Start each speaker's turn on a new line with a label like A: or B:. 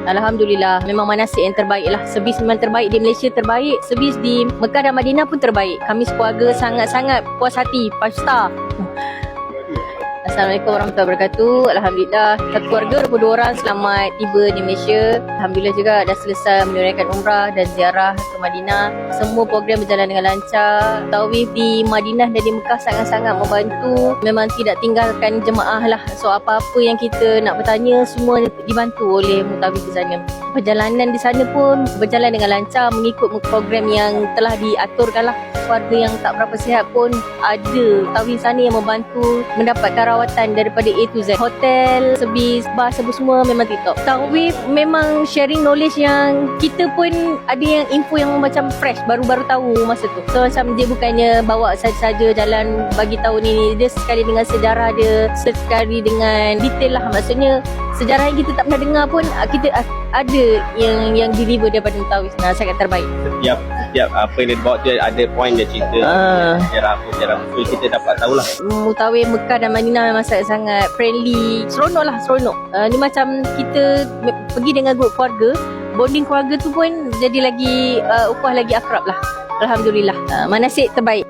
A: Alhamdulillah, memang manasik yang terbaik lah. Servis memang terbaik di Malaysia, terbaik. Servis di Mekah dan Madinah pun terbaik. Kami sekeluarga sangat-sangat puas hati, 5 star. Assalamualaikum warahmatullahi wabarakatuh. Alhamdulillah, satu keluarga 22 orang selamat tiba di Malaysia. Alhamdulillah juga dah selesai menunaikan umrah dan ziarah ke Madinah. Semua program berjalan dengan lancar. Tawif di Madinah dan di Mekah sangat-sangat membantu. Memang tidak tinggalkan jemaah lah. So apa-apa yang kita nak bertanya semua dibantu oleh mutawif di sana. Perjalanan di sana pun berjalan dengan lancar mengikut program yang telah diaturkan lah. Keluarga yang tak berapa sihat pun ada tawif sana yang membantu mendapatkan rawatan daripada A to Z. Hotel, servis, bas, semua memang tip-top. Tawif memang sharing knowledge yang kita pun ada yang info yang macam fresh, baru-baru tahu masa tu. So macam dia bukannya bawa saja-saja jalan bagi tahu ni, dia sekali dengan sejarah dia, sekali dengan detail lah. Maksudnya sejarah yang kita tak pernah dengar pun kita ada yang deliver daripada mutawif. Sangat terbaik.
B: Setiap apa yang dia bawa tu ada point dia cerita. Sejarah apa, so kita dapat tahulah.
A: Mutawif Mekah dan Madinah memang sangat friendly, seronok. Ni macam kita pergi dengan grup keluarga, bonding keluarga tu pun jadi lagi ukhuwah, lagi akrab lah. Alhamdulillah, manasik terbaik.